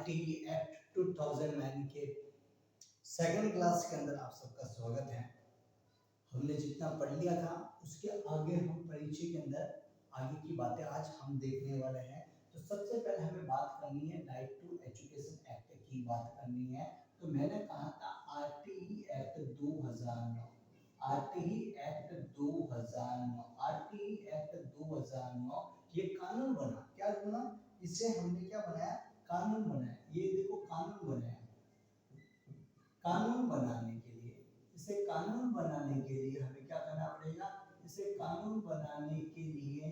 RTE act 2009 के second class के अंदर आप सबका स्वागत है। हमने जितना पढ़ लिया था उसके आगे हम परिचय के अंदर आगे की बातें आज हम देखने वाले हैं। तो सबसे पहले हमें बात करनी है राइट टू एजुकेशन एक्ट की बात करनी है। तो मैंने कहा था RTE act 2009, RTE act 2009, RTE act 2009 ये कानून बना। क्या बना? इसे हमने क्या बनाया? कानून बनाया। ये देखो कानून बनाया। कानून बनाने के लिए, इसे कानून बनाने के लिए हमें क्या करना पड़ेगा? इसे कानून बनाने के लिए,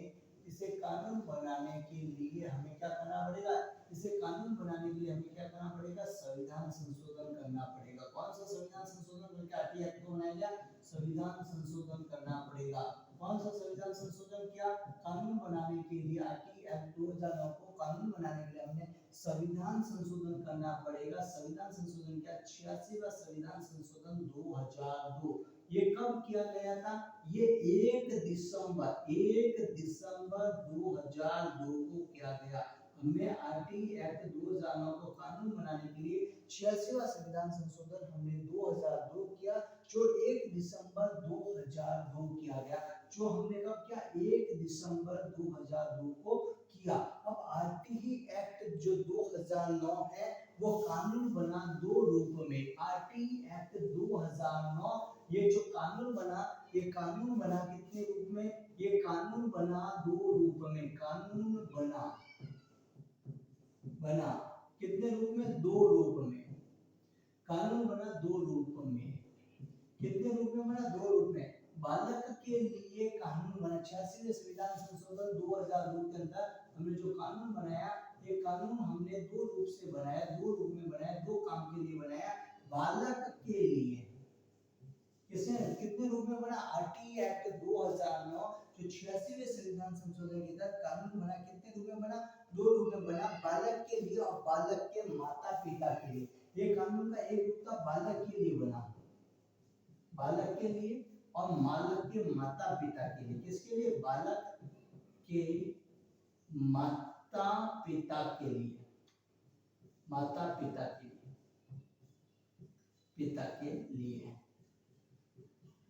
इसे कानून बनाने के लिए हमें क्या करना पड़ेगा? इसे कानून बनाने के लिए हमें क्या करना पड़ेगा? संविधान संशोधन करना पड़ेगा। कौन सा संविधान संशोधन करके आरटीई एक्ट को बनाया गया? संविधान संशोधन करना पड़ेगा। कौन सा संविधान संशोधन किया? कानून बनाने के लिए आरटीई एक्ट 2009 को कानून बनाने के लिए हमने संविधान संशोधन करना पड़ेगा। संविधान संशोधन क्या? 86वां संविधान संशोधन 2002। ये कब किया गया था? ये 1 दिसंबर 2002 को किया गया। हमने आरटीई एक्ट 2009 को कानून बनाने के लिए 86वां संविधान संशोधन हमने 2002 किया, जो 1 दिसंबर 2002 किया गया। जो हमने कब किया? 1 दिसंबर 2002 को किया। अब आरटीई एक्ट जो 2009 है वो कानून बना दो रूप में। आरटीई एक्ट 2009 ये जो कानून बना, ये कानून बना कितने रूप में? ये कानून बना दो रूप में। कानून बना कितने रूप में? दो रूप में। कानून बना दो रूप में। कितने रूप में बना? दो रूप में। बालक के लिए कानून बना 86वें संविधान संशोधन 2002 के अंदर हमने जो कानून बनाया, ये कानून हमने दो रूप से बनाया, दो रूप में बनाया, दो काम के लिए बनाया। बालक के लिए कितने रूप में बना? आरटीई एक्ट 2009 जो 86वें संविधान संशोधन के तहत कानून बना, कितने रूप में बना? दो रूप में बना। बालक के लिए और बालक के माता पिता के लिए। ये कानून का एक रूप था बालक के लिए बना, बालक के लिए और बालक के माता पिता के लिए। किसके लिए? बालक के माता पिता के लिए, माता पिता के लिए, पिता के लिए।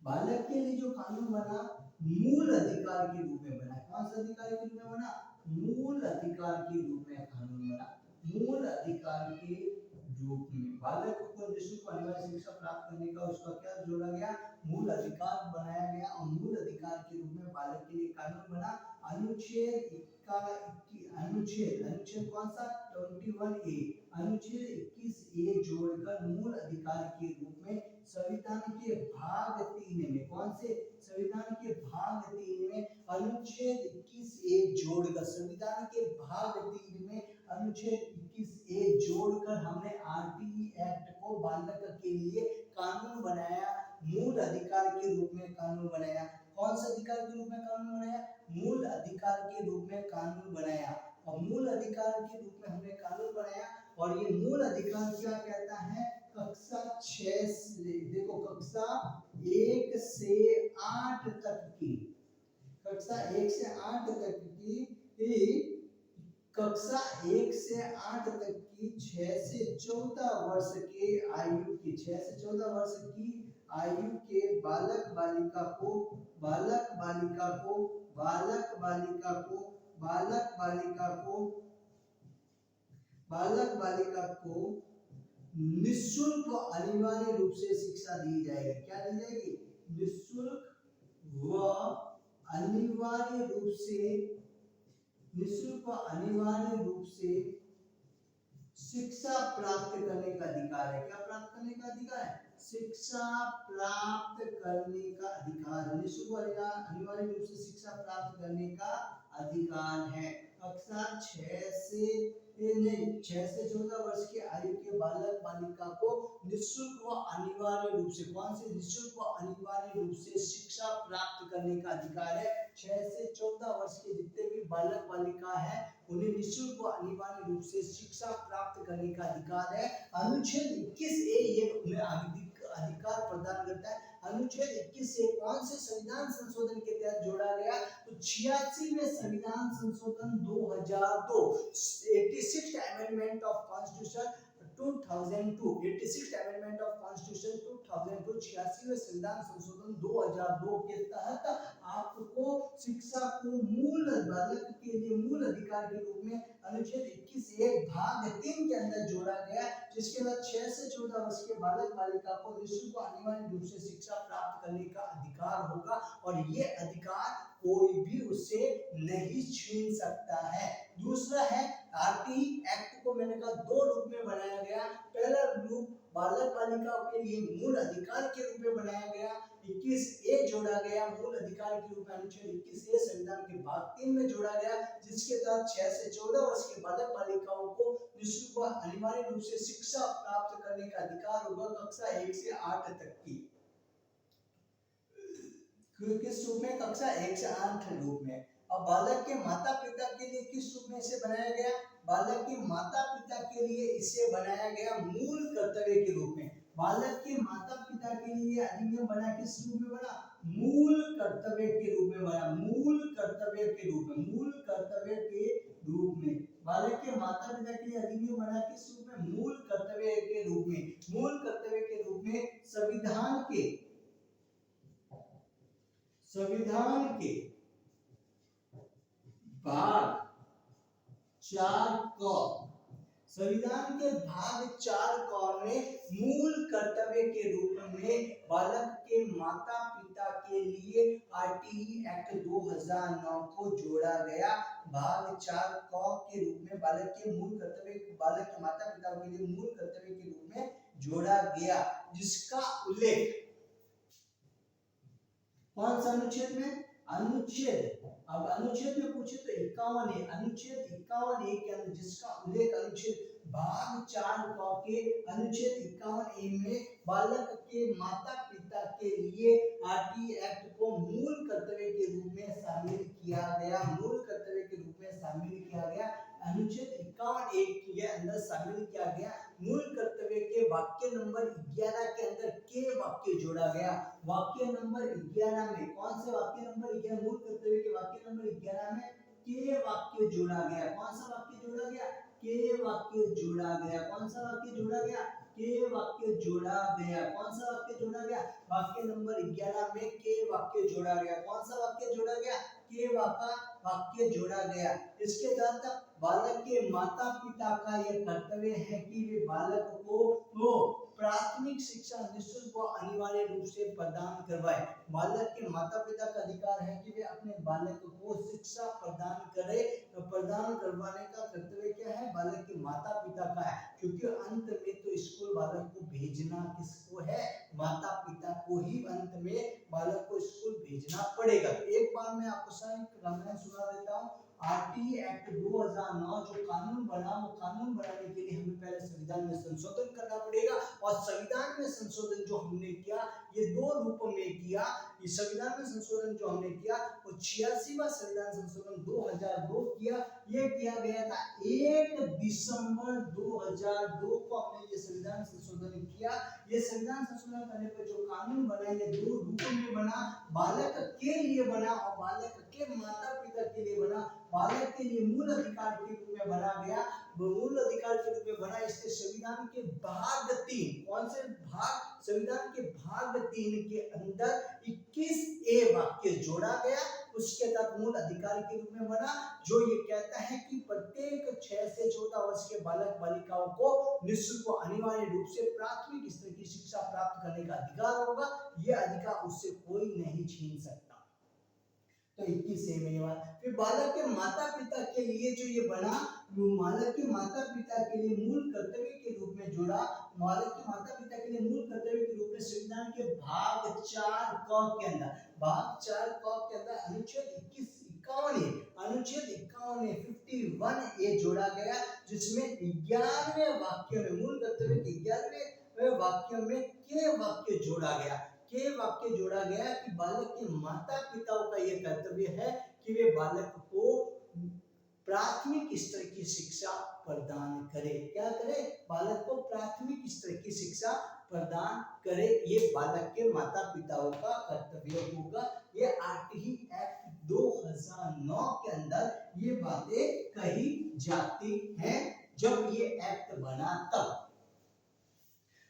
बालक के लिए जो कानून बना मूल अधिकार के रूप में बना। कौन सा अधिकार के रूप में बना? मूल अधिकार के रूप में कानून बना। मूल अधिकार के रूप में बालक को निःशुल्क अनिवार्य शिक्षा प्राप्त करने का उसका क्या जोड़ा गया? मूल अधिकार बनाया गया। और मूल अधिकार के रूप में बालक के लिए कानून बना। अनुच्छेद अनुच्छेद कौन सा? 21A, अनुच्छेद 21A जोड़कर मूल अधिकार के रूप में संविधान के भाग 3 में, कौन से? संविधान के भाग 3 में अनुच्छेद 21A जोड़कर, संविधान के भाग 3 में अनुच्छेद 21A जोड़कर हमने आरटीई एक्ट को बालक के लिए कानून बनाया। मूल अधिकार के रूप में कानून बनाया। कौन से अधिकार के रूप में कानून बनाया? मूल अधिकार के रूप में कानून बनाया। और मूल अधिकार के रूप में हमने कानून बनाया। और ये मूल अधिकार क्या कहता है? कक्षा 6 से, देखो कक्षा 1 से 8 तक की, कक्षा 1 से 8 तक की, कक्षा 1 से 8 तक की 6 से 14 वर्ष के आयु की, 6 से 14 वर्ष की आयु के बालक बालिका को, बालक बालिका को, बालक बालिका को, बालक बालिका को, बालक बालिका को निःशुल्क व अनिवार्य रूप से शिक्षा दी जाएगी। क्या दी जाएगी? निःशुल्क व अनिवार्य रूप से, निःशुल्क व अनिवार्य रूप से शिक्षा प्राप्त करने का अधिकार है। क्या प्राप्त करने का अधिकार है? शिक्षा प्राप्त करने का अधिकार। निःशुल्क व अनिवार्य रूप से शिक्षा प्राप्त करने का अधिकार है। कक्षा 6 से 14 वर्ष की आयु के बालक बालिका को निःशुल्क व अनिवार्य रूप से, कौन से? निःशुल्क व अनिवार्य रूप से शिक्षा प्राप्त करने का अधिकार है। 6 से 14 वर्ष के जितने भी बालक बालिका है उन्हें निःशुल्क व अनिवार्य रूप से शिक्षा प्राप्त करने का अधिकार है। अनुच्छेद 21A ये उन्हें अधिकार प्रदान करता है। अनुच्छेद 21 से कौन से संविधान संशोधन के तहत जोड़ा गया? तो 86वें संविधान संशोधन 2002, 86th amendment of constitution 2002, 86th amendment of constitution 2002, 86वें संविधान संशोधन 2002 के तहत आपको शिक्षा को मूल बालक के लिए मूल अधिकार के रूप में अनुच्छेद 21 एक भाग 3 के अंदर जोड़ा गया, जिसके बाद 6 से 14 वर्ष के बालक बालिका को निःशुल्क अनिवार्य रूप से शिक्षा प्राप्त करने का अधिकार होगा और ये अधिकार कोई भी उसे नहीं छीन सकता है। दूसरा है आरटी एक्ट को मैंने कहा दो रूप में बनाया गया। पहला रूप बालक बालिकाओं के लिए मूल अधिकार के रूप में बनाया गया, 21A जोड़ा गया मूल अधिकार के रूप में अनुच्छेद 21A संविधान के भाग 3 में जोड़ा गया, जिसके तहत 6 से 14 वर्ष के बालक बालिकाओं को निःशुल्क व अनिवार्य रूप से शिक्षा प्राप्त करने का अधिकार होगा कक्षा 1 से 8 तक की। किस रूप में? कक्षा 1 से 8 रूप में। अब बालक के माता पिता के लिए किस रूप में इसे बनाया गया? बालक के माता पिता के लिए इसे बनाया गया मूल कर्तव्य के रूप में। बालक के माता पिता के लिए अधिनियम बना किस रूप में बना? मूल कर्तव्य के रूप में बना, मूल कर्तव्य के रूप में, मूल कर्तव्य के रूप में। बालक के माता पिता के लिए अधिनियम बना किस रूप में? मूल कर्तव्य के रूप में। मूल कर्तव्य के रूप में संविधान के भाग 4 क, संविधान के भाग 4 क में मूल कर्तव्य के रूप में बालक के माता पिता के लिए आरटीई एक्ट 2009 को जोड़ा गया। भाग 4 क के रूप में बालक के मूल कर्तव्य, बालक के माता पिता के लिए मूल कर्तव्य के रूप में जोड़ा गया, जिसका उल्लेख कौन सा अनुच्छेद में? अनुच्छेद, अब अनुच्छेद में पूछे तो 51 है, अनुच्छेद 51A के अंदर, जिसका उल्लेख अनुच्छेद भाग 4 क के अनुच्छेद 51A में बालक के माता पिता के लिए आरटी एक्ट को मूल कर्तव्य के रूप में शामिल किया गया, मूल कर्तव्य के रूप में शामिल किया गया। अनुच्छेद 51A के अंदर शामिल किया गया। मूल कर्तव्य के वाक्य नंबर 11 के अंदर के वाक्य जोड़ा गया। वाक्य नंबर 11 में कौन से वाक्य नंबर 11? मूल कर्तव्य के वाक्य नंबर 11 में के वाक्य जोड़ा गया। कौन सा वाक्य जोड़ा गया? के वाक्य जोड़ा गया। कौन सा वाक्य जोड़ा गया? के वाक्य जोड़ा गया। कौन सा वाक्य जोड़ा गया? वाक्य नंबर 11 में के वाक्य जोड़ा गया। कौन सा वाक्य जोड़ा गया? के वाक्य जोड़ा गया। इसके तहत बालक के माता पिता का यह कर्तव्य है कि वे बालक को प्राथमिक शिक्षा निःशुल्क व अनिवार्य रूप से प्रदान करवाए। बालक के माता पिता का अधिकार है कि वे अपने बालक को शिक्षा प्रदान करें। तो प्रदान करवाने का कर्तव्य क्या है? बालक के माता पिता का है, क्योंकि अंत में तो स्कूल बालक को भेजना किसको है? माता पिता को ही अंत में बालक को स्कूल भेजना पड़ेगा। एक बार मैं आपको सारी रामायण सुना देता हूँ। आरटी एक्ट 2009 जो कानून बना, वो कानून बनाने के लिए हमें पहले संविधान में संशोधन करना पड़ेगा, और संविधान में संशोधन जो हमने किया ये दो रूपों में किया। ये संविधान में संशोधन जो हमने किया वो 86वां संविधान संशोधन 2002 किया। ये किया गया था 1 दिसंबर 2002 को हमने ये संविधान संशोधन किया। ये संविधान संशोधन करने पर जो कानून बना ये दो रूपों में बना, बालक के लिए बना और बालक के माता पिता के लिए बना। बालक के लिए मूल अधिकार के रूप में बना गया, मूल अधिकार के रूप में बना। इसके संविधान के भाग 3, कौन से भाग? संविधान के भाग 3 के अंदर 21A वाक्य जोड़ा गया। उसके तहत मूल अधिकार के रूप में बना, जो ये कहता है कि प्रत्येक 6 से 14 वर्ष के बालक बालिकाओं को निःशुल्क व अनिवार्य रूप से प्राथमिक स्तर की शिक्षा प्राप्त करने का अधिकार होगा। यह अधिकार उससे कोई नहीं छीन सकता। तो 21A में बात। फिर बालक के माता पिता के लिए जो ये बना, बालक के माता पिता के लिए मूल कर्तव्य के रूप में जोड़ा। बालक के माता पिता के लिए मूल कर्तव्य के रूप में संविधान के भाग 4 क के अंदर, भाग 4 क के अंदर अनुच्छेद 51A 51A जोड़ा गया, जिसमें 11वें वाक्य में मूल कर्तव्य के 11वें वाक्य में के वाक्य जोड़ा गया। के वाक्य जोड़ा गया कि बालक के माता पिताओं का यह कर्तव्य है कि वे बालक को प्राथमिक स्तर की शिक्षा प्रदान करें। क्या करें? बालक को प्राथमिक स्तर की शिक्षा शिक्षा प्रदान करे, ये बालक के माता पिताओं का कर्तव्य होगा। ये आरटीई एक्ट 2009 के अंदर ये बातें कही जाती हैं। जब ये एक्ट बना तब,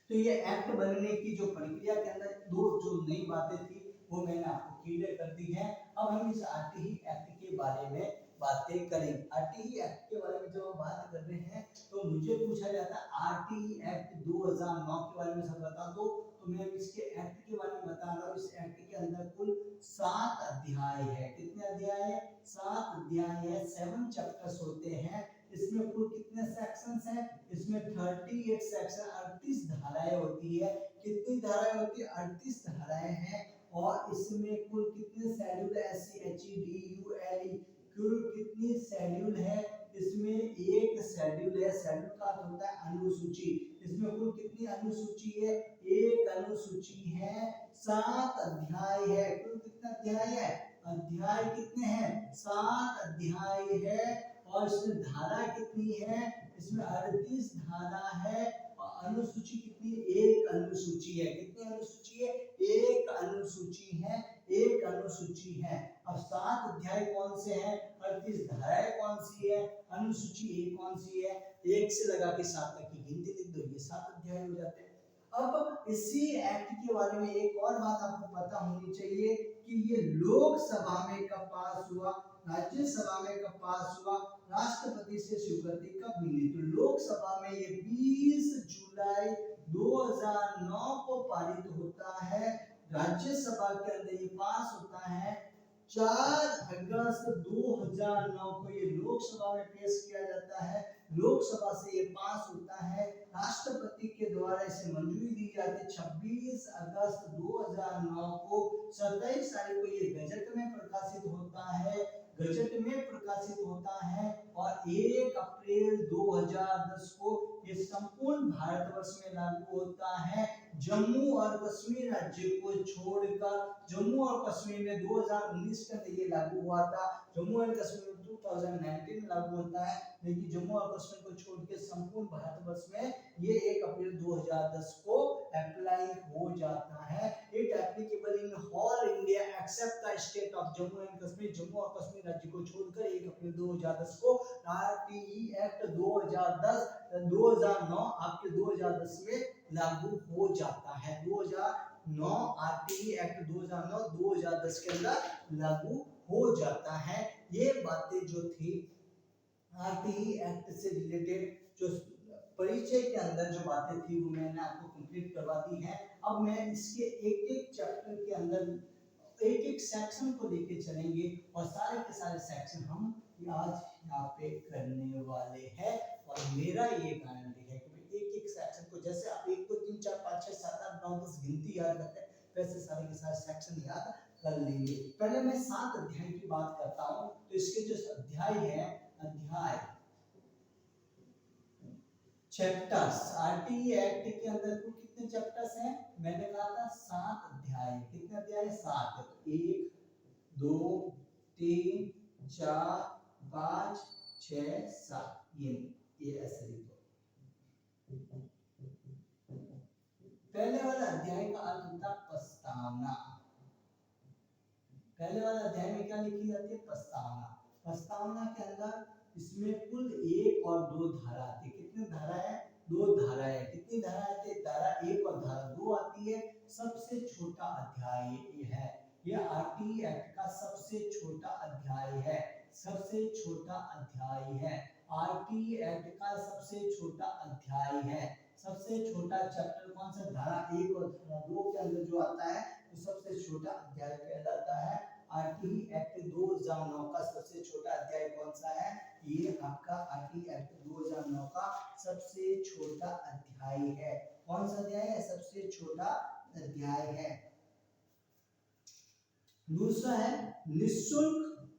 तो ये एक्ट बनने की जो प्रक्रिया के अंदर दो जो नई बातें थी वो मैंने आपको क्लियर कर दी है। अब हम इस आरटीई एक्ट के बारे में बातें करेंगे। आरटीई एक्ट के बारे में जब हम बात कर रहे हैं तो मुझे पूछा जाता है आरटीई एक्ट 2009 के बारे में सब बता दो, तो मैं इसके एक्ट के बारे में बता रहा हूँ। इस एक्ट के अंदर कुल 7 अध्याय है। कितने अध्याय है? 7 अध्याय है, 7 चैप्टर्स होते हैं। इसमें कुल कितने सेक्शंस हैं? इसमें 38 सेक्शन, 38 धाराएं होती है। कितनी धाराएं होती है? 38 धाराएं हैं। और इसमें कुल कितने शेड्यूल है? SCHEDULE कुल कितनी शेड्यूल है? इसमें एक शेड्यूल है। शेड्यूल का अर्थ होता है अनुसूची। इसमें कुल कितनी अनुसूची है? एक अनुसूची है। 7 अध्याय है। कुल कितने अध्याय है? अध्याय कितने हैं? 7 अध्याय है। और इसमें धारा कितनी है? इसमें 38 धारा है। और अनुसूची कितनी? एक अनुसूची है। कितनी अनुसूची है? एक अनुसूची है। एक अनुसूची है। अब 7 अध्याय कौन से हैं? 38 धाराएं कौन सी है? अनुसूची एक कौन सी है? 1 से लगा के 7 तक की गिनती लिख दो, ये 7 अध्याय हो जाते हैं। अब इसी एक्ट के बारे में एक और बात आपको पता होनी चाहिए कि ये लोकसभा में कब पास हुआ, राज्यसभा में कब पास हुआ, राष्ट्रपति से स्वीकृति कब मिली। तो लोकसभा में ये 20 जुलाई 2009 को पारित होता है। राज्यसभा के अंदर ये पास होता है 4 अगस्त 2009 को। ये लोकसभा में पेश किया जाता है। लोकसभा से ये पास होता है। राष्ट्रपति के द्वारा इसे मंजूरी दी जाती है 26 अगस्त 2009 को। 27 तारीख को ये गजट में प्रकाशित होता है। गजट में प्रकाशित होता है। और 1 अप्रैल 2010 को ये संपूर्ण भारतवर्ष में लागू होता है। जम्मू और कश्मीर राज्य को छोड़कर, जम्मू और कश्मीर में 2019 के अंदर ये लागू हुआ था। जम्मू और कश्मीर 2019 में लागू होता है, लेकिन जम्मू और कश्मीर को छोड़ के संपूर्ण भारतवर्ष में ये 1 अप्रैल 2010 को अप्लाई हो जाता है। It applicable in all India accept the state of Jammu and Kashmir. Jammu और कश्मीर राज्य को छोड़कर 1 अप्रैल 2010 को आरटीई एक्ट 2009 आपके 2010 में लागू हो जाता है। 2009 आरटीई एक्ट 2010 के अंदर लागू हो जाता है। ये बातें जो थी आरटीई एक्ट से रिलेटेड, जो परिचय के अंदर जो बातें थी वो मैंने आपको कंप्लीट करवा दी है। अब मैं इसके एक-एक चैप्टर के अंदर एक-एक सेक्शन को लेके चलेंगे और सारे के सारे सेक्शन हम आज यहाँ पे करने वाले हैं। और मेरा ये गारंटी है कि एक-एक सेक्शन को, जैसे आप 1 2 3 4 5 6 7 8 9 10 गिनती याद रखते हैं, वैसे सारे के सारे सेक्शन याद कर लेंगे। पहले मैं 7 अध्याय की बात करता हूँ। तो इसके जो अध्याय है, अध्याय चैप्टर्स, आरटीई एक्ट के अंदर कुल कितने चैप्टर्स हैं? मैंने कहा था 7 अध्याय। कितने अध्याय? 7। 1 2 3 4 5 6 7, ये ऐसे लिखो। पहले वाला अध्याय का अर्थ होता है प्रस्तावना। पहले वाला अध्याय में क्या लिखी जाती है? प्रस्तावना। प्रस्तावना के अंदर इसमें कुल 1 और 2 धारा आती है। कितनी धारा है? 2 धारा है। कितनी धारा आती है? धारा 1 और धारा 2 आती है। सबसे छोटा अध्याय ये है। ये आरटीई एक्ट का सबसे छोटा अध्याय है। सबसे छोटा अध्याय है। आरटीई एक्ट का सबसे छोटा अध्याय है। सबसे छोटा चैप्टर कौन सा? धारा 1 और धारा 2 के अंदर जो आता है तो सबसे छोटा अध्याय कहलाता है। आरटीई एक्ट 2009 का सबसे छोटा अध्याय कौन सा है? ये आपका आरटीई एक्ट 2009 का सबसे छोटा अध्याय है। कौन सा अध्याय है? सबसे छोटा अध्याय है। दूसरा है निःशुल्क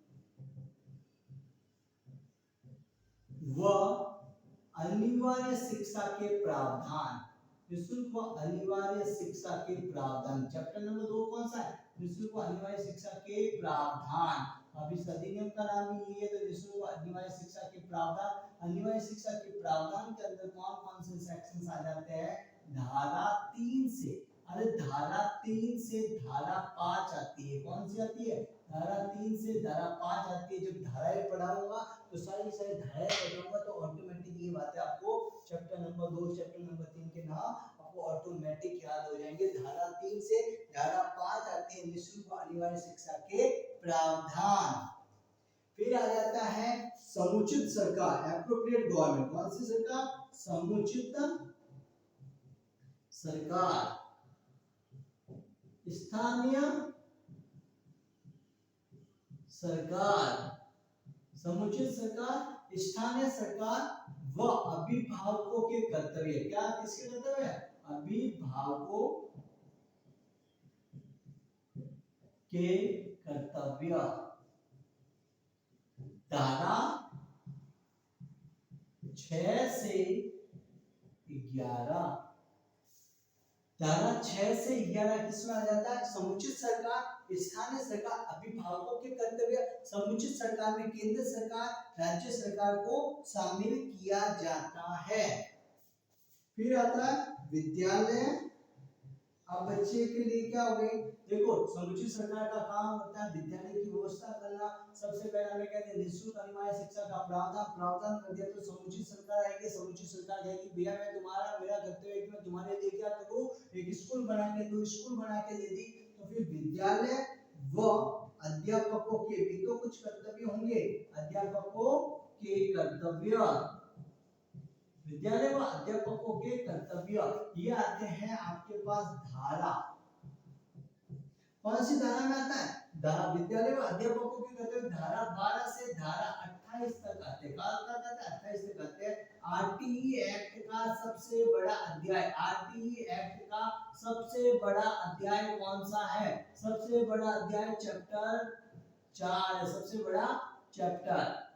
व अनिवार्य शिक्षा के प्रावधान। निःशुल्क व अनिवार्य शिक्षा के प्रावधान। चैप्टर नंबर 2 कौन सा है? निःशुल्क अनिवार्य शिक्षा के प्रावधान। अब इस अधिनियम का नाम ही ये है, तो निःशुल्क अनिवार्य शिक्षा के प्रावधान। अनिवार्य शिक्षा के प्रावधान के अंदर कौन कौन से सेक्शंस आ जाते हैं? धारा 3 से, अरे धारा 3 से धारा 5 आती है। कौन सी आती है? धारा 3 से धारा 5 आती है। जब धाराएं पढ़ाऊंगा तो सारी धाराएं पढ़ाऊंगा तो ऑटोमेटिक ये बातें आपको चैप्टर नंबर 2 चैप्टर नंबर 3 के नाम आपको ऑटोमेटिक याद हो जाएंगे। धारा 3 से धारा 5 आती है निःशुल्क अनिवार्य शिक्षा के प्रावधान। फिर आ जाता है समुचित सरकार, एप्रोप्रिएट गवर्नमेंट। कौन सी सरकार? समुचित सरकार, स्थानीय सरकार, समुचित सरकार, स्थानीय सरकार व अभिभावकों के कर्तव्य। क्या किसके कर्तव्य है? अभिभावकों के कर्तव्य। धारा 6 से 11, धारा 6 से 11 किसमें आ जाता है? समुचित सरकार, स्थानीय सरकार, अभिभावकों के कर्तव्य। समुचित सरकार में केंद्र सरकार, राज्य सरकार को शामिल किया जाता है। फिर आता है विद्यालय। अब बच्चे के लिए क्या हो गई? देखो, समुचित सरकार का काम होता है विद्यालय की व्यवस्था करना। सबसे पहले हमें कहते हैं निःशुल्क अनिवार्य शिक्षा का प्रावधान कर दिया तो समुचित सरकार आएगी। समुचित सरकार कहेगी भैया मैं तुम्हारा, मेरा कर्तव्य है कि मैं तुम्हारे लिए क्या करूं? एक स्कूल बना के दूं। स्कूल बना के दे दी तो फिर विद्यालय व अध्यापकों के भी तो कुछ कर्तव्य होंगे। अध्यापकों के कर्तव्य, विद्यालय व अध्यापकों के कर्तव्य, ये आते हैं आपके पास धारा। कौन सी धारा में आता है? विद्यालय व अध्यापकों के कर्तव्य धारा 12 से धारा 28 तक आते हैं। 28 तक आते हैं। आरटीई एक्ट का सबसे बड़ा अध्याय, आरटीई एक्ट का सबसे बड़ा अध्याय कौन सा है? सबसे बड़ा अध्याय चैप्टर 4 है, सबसे बड़ा चैप्टर।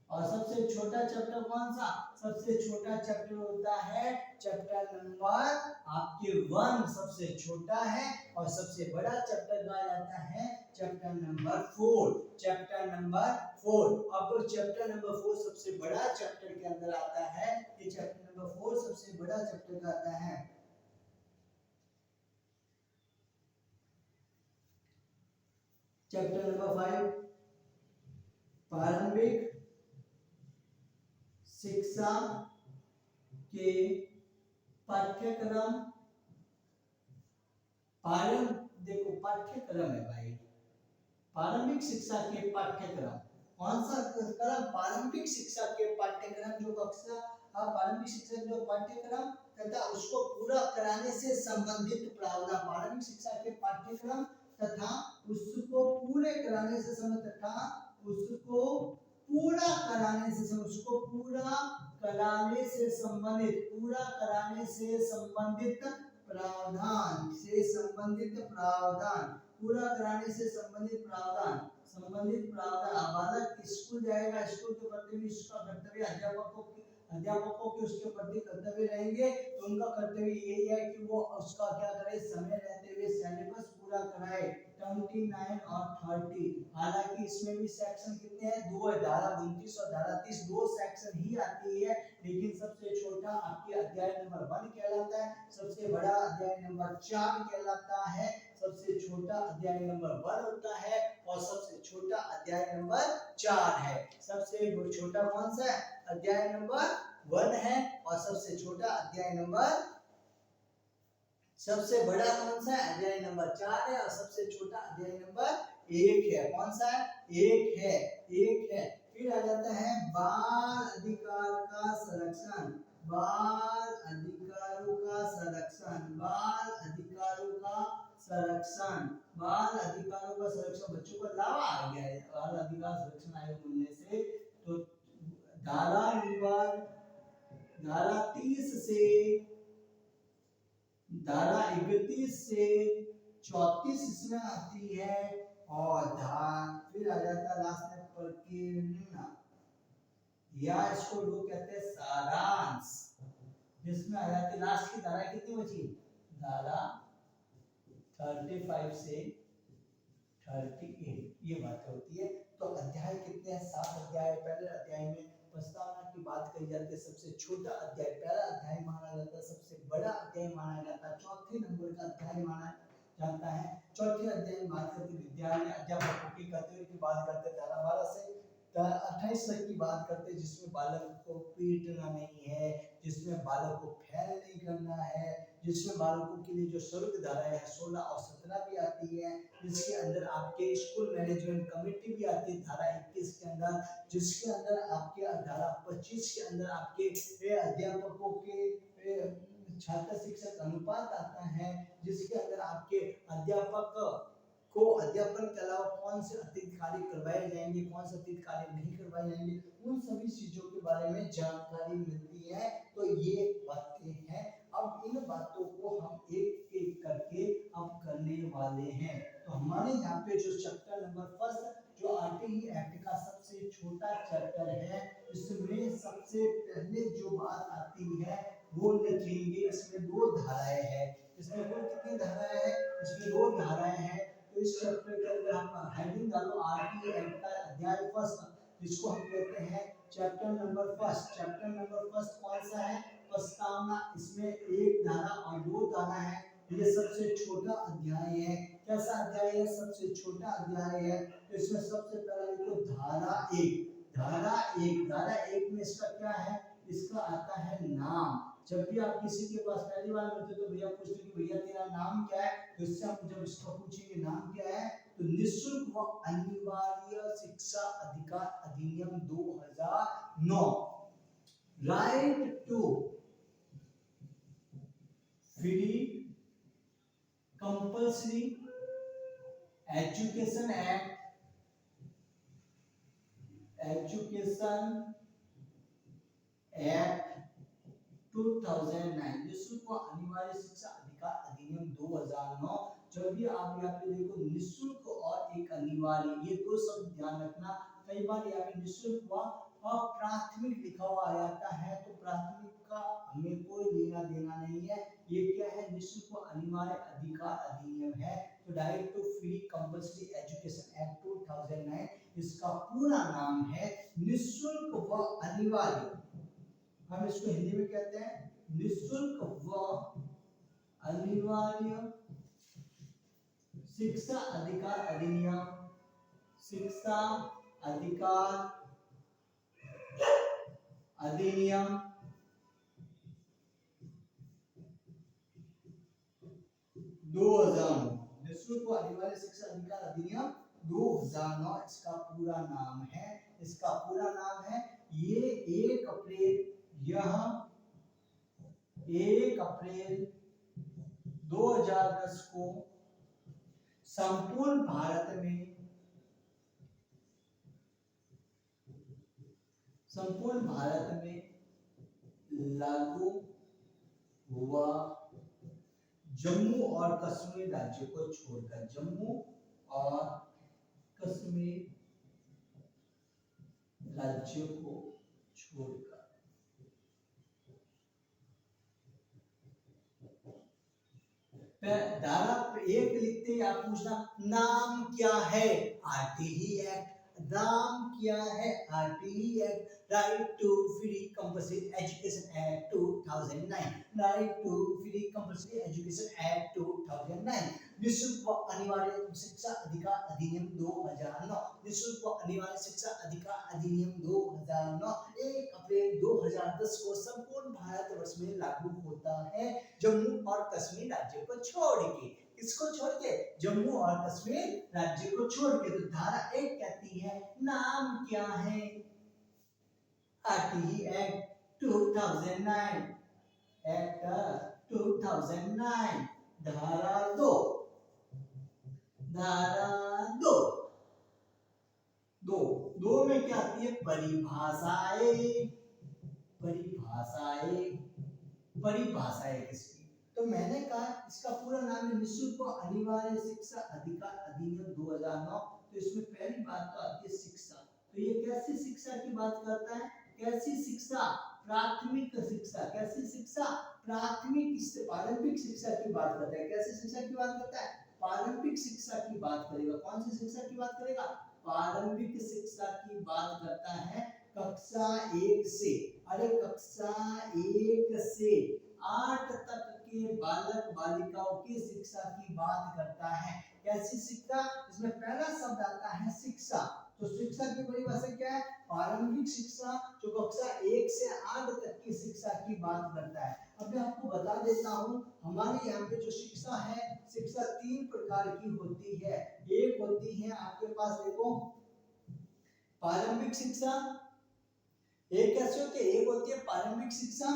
और सबसे छोटा चैप्टर कौन सा? सबसे छोटा चैप्टर होता है चैप्टर नंबर आपके 1, सबसे छोटा है। और सबसे बड़ा चैप्टर कहा जाता है चैप्टर नंबर 4, चैप्टर नंबर 4। अब चैप्टर नंबर 4 सबसे बड़ा चैप्टर के अंदर आता है। ये चैप्टर नंबर 4 सबसे बड़ा चैप्टर का आता है। चैप्टर नंबर 5 प्रारंभिक शिक्षा के पाठ्यक्रम। देखो पाठ्यक्रम है भाई, प्रारंभिक शिक्षा के पाठ्यक्रम। कौन सा क्रम? प्रारंभिक शिक्षा के पाठ्यक्रम। जो कक्षा प्रारंभिक शिक्षा जो पाठ्यक्रम तथा उसको पूरा कराने से संबंधित प्रावधान। प्रारंभिक शिक्षा के पाठ्यक्रम तथा उसको पूरे कराने से संबंधित, तथा उसको पूरा कराने से, उसको पूरा कराने से संबंधित, पूरा कराने से संबंधित प्रावधान, से संबंधित प्रावधान, पूरा कराने से संबंधित प्रावधान, संबंधित प्रावधान। बालक स्कूल जाएगा, स्कूल के प्रति भी उसका कर्तव्य, अध्यापकों के उसके प्रति कर्तव्य रहेंगे। तो उनका कर्तव्य यही है कि वो उसका क्या करे? समय रहते हुए सिलेबस पूरा कराए। 29 और 30। हालांकि इसमें भी सेक्शन कितने हैं? 2 है। धारा 29 और धारा 30 2 सेक्शन ही आती है। लेकिन सबसे छोटा आपके अध्याय नंबर 1 कहलाता है, सबसे बड़ा अध्याय नंबर 4 कहलाता है। सबसे छोटा अध्याय नंबर 1 होता है और सबसे छोटा अध्याय नंबर 4 है। सबसे छोटा कौन सा है? अध्याय नंबर 1 है। और सबसे छोटा अध्याय नंबर, सबसे बड़ा कौन सा है? अध्याय नंबर 4 है। और सबसे छोटा अध्याय नंबर 1 है। कौन सा है? 1 है, 1 है। फिर आ जाता है बाल अधिकार का संरक्षण, बाल अधिकारों का संरक्षण, बाल अधिकारों का संरक्षण, बाल अधिकारों का संरक्षण। बच्चों को लाभ आ गया है बाल अधिकार संरक्षण आयोग मिलने से। तो धारा नंबर, धारा 30 से धारा 31 से 34 इसमें आती है। और फिर आ जाता है लास्ट में प्रकीर्णन, या इसको लोग कहते हैं सारांश, जिसमें आ जाती है लास्ट की धारा कितनी बची? धारा 35 से 38 ये बात होती है। तो अध्याय कितने हैं? 7 अध्याय। पहले अध्याय में प्रस्तावना की बात कही जाती है, सबसे छोटा अध्याय पहला अध्याय माना जाता है, सबसे बड़ा अध्याय माना जाता है, चौथे नंबर का अध्याय माना जाता है। चौथे अध्याय में बात करते विद्यालय अध्यापकों की कर्तव्य की बात करते, धारा 12 से 28 तक की बात करते, जिसमें बालक को पीटना नहीं है, जिसमें बालक को फेल नहीं करना है, जिसमें बालकों के लिए जो शुल्क धाराएं है 16 और 17 भी आती है, जिसके अंदर आपके स्कूल मैनेजमेंट कमेटी भी आती है धारा 21 के अंदर, जिसके अंदर आपके धारा 25 के अंदर आपके अध्यापकों के छात्र शिक्षक अनुपात आता है, जिसके अंदर आपके अध्यापक को अध्यापन के अलावा कौन से अतिरिक्त कार्य करवाए जाएंगे, कौन से अतिरिक्त कार्य नहीं करवाए जाएंगे, उन सभी चीजों के बारे में जानकारी मिलती है। तो ये बातें हैं। अब इन बातों को हम एक एक करके अब करने वाले हैं। तो हमारे यहाँ पे जो चैप्टर नंबर फर्स्ट जो आरटीई एक्ट का सबसे छोटा चैप्टर है, इसमें सबसे पहले जो बात आती है वो लिखेंगे। इसमें 2 धाराएं हैं। इसमें कुल कितनी धाराएं हैं? इसमें 2 धाराएं हैं। तो इस चैप्टर के अंदर हम हेडिंग डालो आरटीई एक्ट का अध्याय फर्स्ट, जिसको हम कहते हैं chapter number first. Chapter number first कौन सा है? प्रस्तावना। इसमें 1 धारा और 2 धारा है। ये सबसे छोटा अध्याय है। कैसा अध्याय है? सबसे छोटा अध्याय है। तो इसमें सबसे पहले लिखो धारा 1। धारा 1, धारा 1 में इसका क्या है? इसका आता है नाम। जब भी आप किसी के पास पहली बार मिलते तो भैया पूछते कि भैया तेरा नाम क्या है, तो इससे हम जब इसको पूछेंगे नाम क्या है, तो निःशुल्क व अनिवार्य शिक्षा अधिकार अधिनियम 2009, right to free compulsory education act, education act 2009, निःशुल्क व अनिवार्य शिक्षा अधिकार अधिनियम 2009। जब भी आप यहाँ पे देखो निःशुल्क और एक अनिवार्य, ये 2 शब्द ध्यान रखना। कई बार यहाँ पे निःशुल्क व प्राथमिक लिखा हुआ आ जाता है, तो प्राथमिक का हमें कोई लेना देना नहीं है। ये क्या है? निःशुल्क व अनिवार्य अधिकार अधिनियम है। तो direct to free compulsory education act 2009, इसका पूरा नाम है निःशुल्क व अनिवार्य, हम इसको हिंदी में कहते हैं निःशुल्क व अनिवार्य शिक्षा अधिकार अधिनियम, शिक्षा अधिकार अधिनियम 2009, निःशुल्क व अनिवार्य शिक्षा अधिकार अधिनियम 2009 इसका पूरा नाम है। इसका पूरा नाम है। ये 1 अप्रैल, यह 1 अप्रैल 2010 को संपूर्ण भारत में लागू हुआ, जम्मू और कश्मीर राज्य को छोड़कर, जम्मू और कश्मीर राज्य को छोड़कर। धारा 1 लिखते ही आप पूछना नाम क्या है? RTE act. नाम क्या है? RTE act, right to free compulsory education act 2009, right to free compulsory education act 2009, निःशुल्क व अनिवार्य शिक्षा अधिकार अधिनियम 2009, निःशुल्क व अनिवार्य शिक्षा अधिकार अधिनियम 2009 1 अप्रैल 2010 को संपूर्ण भारतवर्ष में लागू होता है, जम्मू और कश्मीर राज्य को छोड़ के। किसको छोड़ के? जम्मू और कश्मीर राज्य को छोड़ के। तो धारा 1 कहती है नाम क्या है? RTE act 2009, act 2009। धारा 2, धारा 2 दो में क्या आती है? परिभाषाएं। परिभाषाएं किसकी? तो मैंने कहा इसका पूरा नाम है निःशुल्क व अनिवार्य शिक्षा अधिकार अधिनियम 2009। तो इसमें पहली बात तो आती है शिक्षा। तो ये कैसी शिक्षा की बात करता है? कैसी शिक्षा? प्राथमिक शिक्षा। कैसी शिक्षा? प्राथमिक प्रारंभिक शिक्षा की बात करता है। कैसी शिक्षा की बात करता है? प्रारंभिक शिक्षा की बात करेगा। कौन सी शिक्षा की बात करेगा? प्रारंभिक शिक्षा की बात करता है कक्षा 1 से, अरे कक्षा 1 से 8 तक के बालक बालिकाओं की शिक्षा की बात करता है। कैसी शिक्षा? इसमें पहला शब्द आता है शिक्षा। तो शिक्षा की परिभाषा क्या है? प्रारंभिक शिक्षा जो कक्षा 1 से 8 तक की शिक्षा की बात करता है। अब मैं आपको बता देता हूँ, हमारे यहाँ पे जो शिक्षा है, शिक्षा 3 प्रकार की होती है। एक होती है आपके पास, देखो, प्रारंभिक शिक्षा। एक कैसे होती है? एक होती है प्रारंभिक शिक्षा,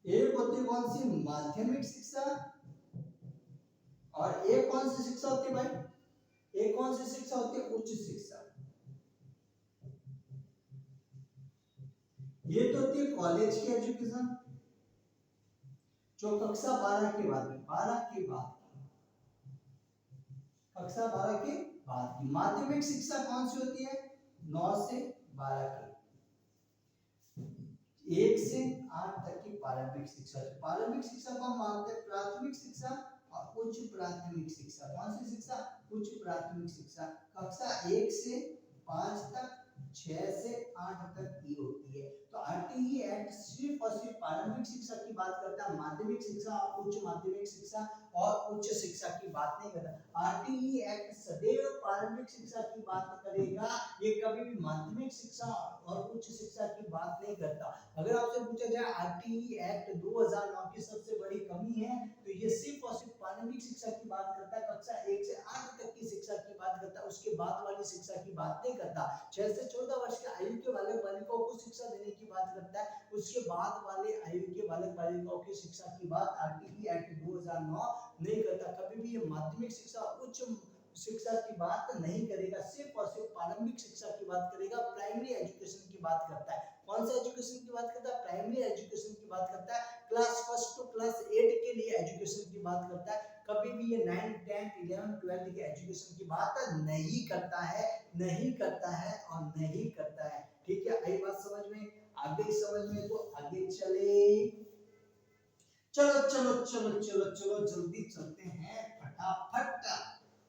एक होती है कौन सी? माध्यमिक शिक्षा। और एक कौन सी शिक्षा होती है भाई? एक कौन सी शिक्षा होती है? उच्च शिक्षा। ये तो होती है कॉलेज की एजुकेशन, जो कक्षा 12 के बाद में, 12 के बाद, कक्षा 12 के बाद की। माध्यमिक शिक्षा कौन सी होती है? 9 से 12 की, 1 से 8 तक की प्रारंभिक शिक्षा। प्रारंभिक शिक्षा को हम मानते हैं प्राथमिक शिक्षा और उच्च प्राथमिक शिक्षा। कौन सी शिक्षा? उच्च प्राथमिक शिक्षा। कक्षा 1 से 5 तक, 6 से 8 तक की होती है। तो आरटीई एक्ट सिर्फ और सिर्फ प्रारंभिक शिक्षा की बात करता है, माध्यमिक शिक्षा और उच्च माध्यमिक शिक्षा और उच्च शिक्षा की बात नहीं करता। आरटीई एक्ट सदैव प्रारंभिक शिक्षा की बात करेगा, ये कभी भी माध्यमिक शिक्षा और उच्च शिक्षा की बात नहीं करता। अगर आपसे पूछा जाए आरटीई एक्ट 2009 की सबसे बड़ी कमी है, तो ये सिर्फ और सिर्फ प्रारंभिक शिक्षा की बात करता है, कक्षा 1 से 8 तक की शिक्षा की बात करता है, उसके बाद वाली शिक्षा की बात नहीं करता। 6 से 14 वर्ष के आयु के बालक बालिकाओं को शिक्षा देने की बात करता है, उसके बाद वाले आयु के बालक बालिकाओं की शिक्षा की बात आरटीई एक्ट 2009 नहीं करता। कभी भी ये माध्यमिक शिक्षा, उच्च शिक्षा की बात नहीं करेगा, सिर्फ और सिर्फ प्रारंभिक शिक्षा की बात करेगा, प्राइमरी एजुकेशन की बात करता है। कौन सा एजुकेशन की बात करता है? प्राइमरी एजुकेशन की बात करता है। क्लास 1 टू क्लास 8 के लिए एजुकेशन की बात करता है। कभी भी ये 9, 10, 11, 12 के एजुकेशन की बात नहीं करता है, नहीं करता है और नहीं करता है। ठीक है, आई बात समझ में? आगे समझ में तो आगे चले। चलो चलो चलो चलो चलो जल्दी चलते हैं, फटाफट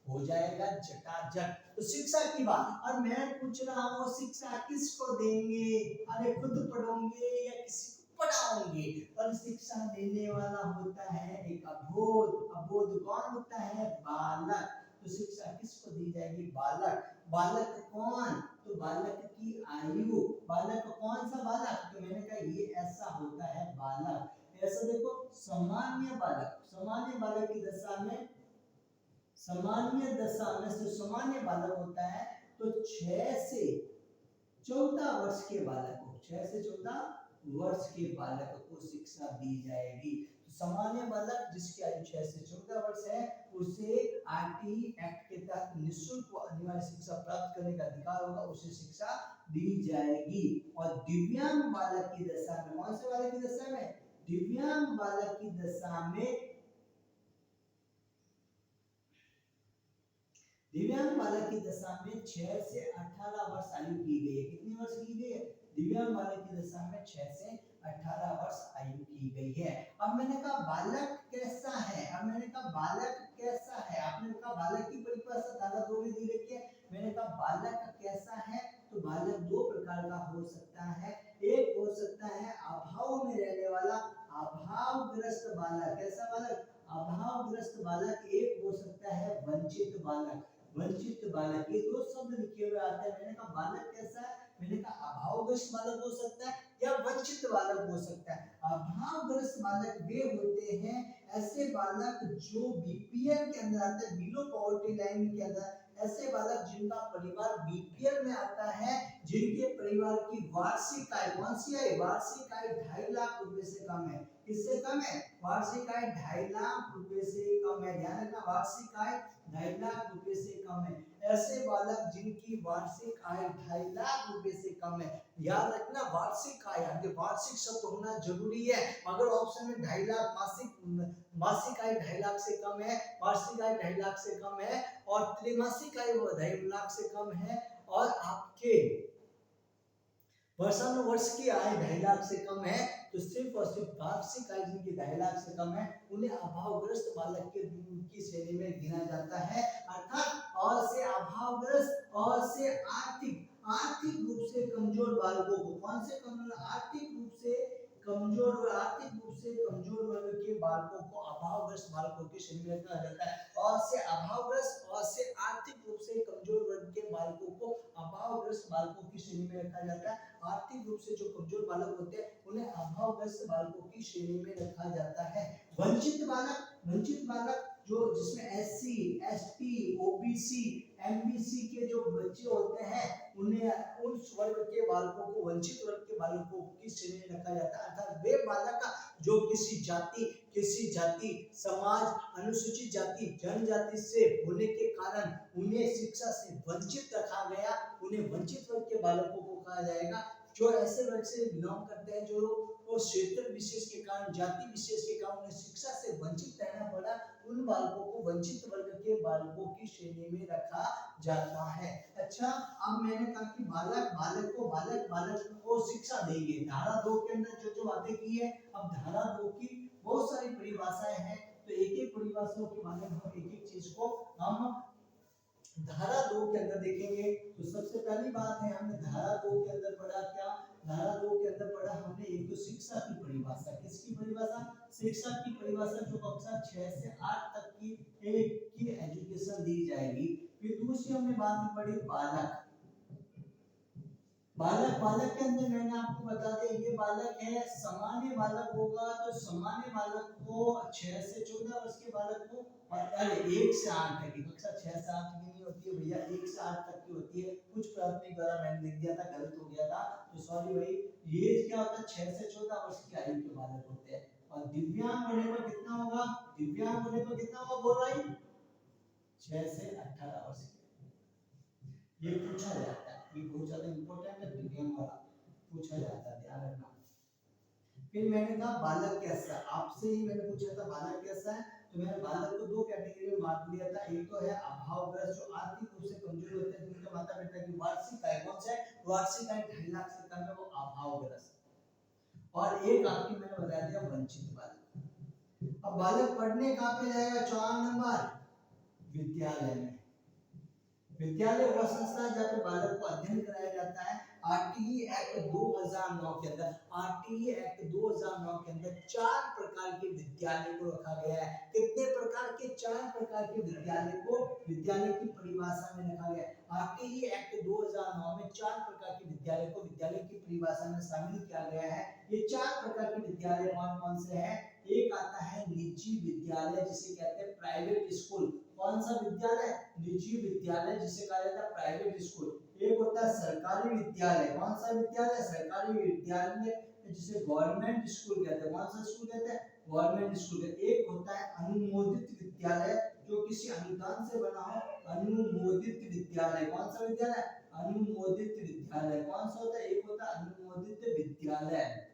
हो जाएगा झटाझट। तो शिक्षा की बात, और मैं पूछ रहा हूँ शिक्षा किसको देंगे? अरे खुद पढ़ोगे या किसी को पढ़ाओगे? और शिक्षा देने वाला होता है एक अबोध। अबोध कौन होता है? बालक। तो शिक्षा किसको दी जाएगी? बालक। बालक कौन? तो बालक की आयु। बालक कौन सा बालक? तो मैंने कहा ये ऐसा होता है बालक। ऐसा देखो, सामान्य बालक, सामान्य बालक की दशा में, सामान्य दशा में से सामान्य बालक होता है, तो 6 से 14 वर्ष के बालक को, 6 से 14 वर्ष के बालक को शिक्षा दी जाएगी। तो सामान्य बालक जिसकी आयु 6 से 14 वर्ष है, उसे आरटीई एक्ट के तहत निःशुल्क व अनिवार्य शिक्षा प्राप्त करने का अधिकार होगा, उसे शिक्षा दी जाएगी। और दिव्यांग बालक की दशा में, कौन से बालक की दशा में? दिव्यांग बालक की दशा में, दिव्यांग बालक की दशा में 6 से 18 वर्ष आयु की गई है। कितनी वर्ष की गई है? दिव्यांग बालक की दशा में 6 से 18 वर्ष आयु की गई है। अब मैंने कहा बालक कैसा है? अब मैंने कहा बालक कैसा है? आपने कहा बालक की परिभाषा धारा 2 में दी रखी है। मैंने कहा बालक कैसा है? तो बालक दो प्रकार का हो सकता है। एक हो सकता है अभाव में रहने वाला, अभावग्रस्त बालक। कैसा बालक? अभावग्रस्त बालक। एक हो सकता है वंचित बालक। वंचित बालक, ये दो शब्द लिखे हुए आते हैं। मैंने कहा बालक कैसा है? मैंने कहा अभावग्रस्त बालक हो सकता है या वंचित बालक हो सकता है। अभावग्रस्त बालक वे होते हैं ऐसे बालक जो बीपीएल के अंदर आते हैं, बिलो पॉवर्टी लाइन के अंदर, ऐसे बालक जिनका परिवार बीपीएल में आता है, जिनके परिवार की वार्षिक आय, कौन सी आय? वार्षिक आय 2.5 लाख रुपए से कम है। किससे कम है? वार्षिक आय 2.5 लाख रुपए से कम है। ध्यान रखना, वार्षिक आय 2.5 लाख रुपए से कम है। ऐसे बालक जिनकी वार्षिक आय 2.5 लाख रुपए से कम है। याद रखना वार्षिक आय, आगे वार्षिक शब्द होना जरूरी है। अगर ऑप्शन में 2.5 लाख मासिक आय 2.5 लाख से कम है, वार्षिक आय 2.5 लाख से कम है और त्रैमासिक आय 2.5 लाख से कम है, और आपके वर्षानुवर्ष की आय 2.5 लाख से कम है तो सिर्फ और सिर्फ वार्षिक आय जिनकी 2.5 लाख से कम है उन्हें अभावग्रस्त बालक के की श्रेणी में गिना जाता है। अर्थात और से अभावग्रस्त और से आर्थिक रूप से कमजोर बालकों को, कौन से कमजोर, आर्थिक रूप से कमजोर वर्ग के बालकों को अभावग्रस्त बालकों की श्रेणी में रखा जाता है। और से अभावग्रस्त और से आर्थिक रूप से कमजोर वर्ग के बालकों को अभावग्रस्त बालकों की श्रेणी में रखा जाता है। आर्थिक रूप से जो कमजोर बालक होते हैं उन्हें अभावग्रस्त बालकों की श्रेणी में रखा जाता है। वंचित बालक जो जिसमें एससी, एसटी, ओबीसी, एमबीसी के जो बच्चे होते हैं उन्हें उन वर्ग के बालकों को वंचित वर्ग के बालकों की श्रेणी में रखा जाता है। अर्थात वे बालक जो किसी जाति, समाज, अनुसूचित जाति, जनजाति से होने के कारण उन्हें शिक्षा से वंचित रखा गया, उन्हें वंचित वर्ग के बालकों को कहा जाएगा। जो ऐसे वर्ग से बिलोंग करते हैं जो क्षेत्र विशेष के कारण, जाति विशेष के कारण उन्हें शिक्षा से वंचित रहना पड़ा, उन बालकों को वंचित वर्ग के बालकों की श्रेणी में रखा जाता है। अच्छा, अब मैंने कहा कि बालक को शिक्षा देंगे। धारा 2 के अंदर जो बातें की है, अब धारा 2 की बहुत सारी परिभाषाएं हैं, तो एक एक परिभाषाओं के बारे में हम एक एक चीज को हम धारा 2 के अंदर देखेंगे। तो सबसे पहली बात है, हमने धारा 2 के अंदर पढ़ा क्या, धारा 2 के अंदर पढ़ा हमने एक तो शिक्षा की परिभाषा। किसकी परिभाषा? शिक्षा की परिभाषा जो कक्षा 6 से 8 तक की एजुकेशन दी जाएगी। फिर दूसरी हमने बात पढ़ी बालक के अंदर मैंने आपको बता दिया ये बालक है, सामान्य बालक होगा तो सामान्य बालक को 6 से 14 वर्ष के बालक को, और अरे 1 से 8 तक की, कक्षा 6 से 8 की नहीं होती है भैया, 1 से 8 तक की होती है। कुछ प्राथमिक द्वारा मैंने लिख दिया था, गलत हो गया था, तो सॉरी भाई। ये क्या होता है, 6 से 14 वर्ष की आयु के बालक होते हैं। और दिव्यांग होने पर कितना होगा, दिव्यांग होने पर कितना होगा बोल रहा है, 6 से 18 वर्ष के। ये पूछा जाता है, ये बहुत ज्यादा इंपॉर्टेंट है, दिव्यांग वाला पूछा जाता है, ध्यान रखना। फिर मैंने कहा बालक कैसा, आपसे ही मैंने पूछा था बालक कैसा है, तो मैंने बालक को 2 कैटेगरी में बांट दिया था। एक तो है अभावग्रस्त जो आर्थिक रूप से कमजोर होते हैं, जिनके माता पिता की वार्षिक आय कौन सा है, वार्षिक आय 2.5 लाख से कम है, वो अभावग्रस्त। और एक आपकी मैंने बता दिया वंचित बालक। अब बालक पढ़ने कहाँ पे जाएगा, 4 नंबर विद्यालय में। विद्यालय वह संस्था जहाँ पे बालक को अध्ययन कराया जाता है। आरटीई एक्ट 2009 के अंदर, आरटीई एक्ट 2009 के अंदर 4 प्रकार के विद्यालय को रखा गया है। कितने प्रकार के, 4 प्रकार के विद्यालय को विद्यालय की परिभाषा में रखा गया है। आरटीई एक्ट 2009 में 4 प्रकार के विद्यालय को विद्यालय की परिभाषा में शामिल किया गया है। ये 4 प्रकार के विद्यालय कौन कौन से हैं? एक आता है निजी विद्यालय जिसे कहते हैं प्राइवेट स्कूल। कौन सा विद्यालय? निजी विद्यालय जिसे कहा जाता है प्राइवेट स्कूल। एक होता है सरकारी विद्यालय। कौन सा विद्यालय? सरकारी विद्यालय जिसे गवर्नमेंट स्कूल कहते हैं। कौन सा स्कूल कहते हैं? Government school. एक होता है अनुमोदित विद्यालय जो किसी अनुदान से बना हो, अनुमोदित विद्यालय। कौन सा विद्यालय? अनुमोदित विद्यालय। कौन सा होता है? एक होता है अनुमोदित विद्यालय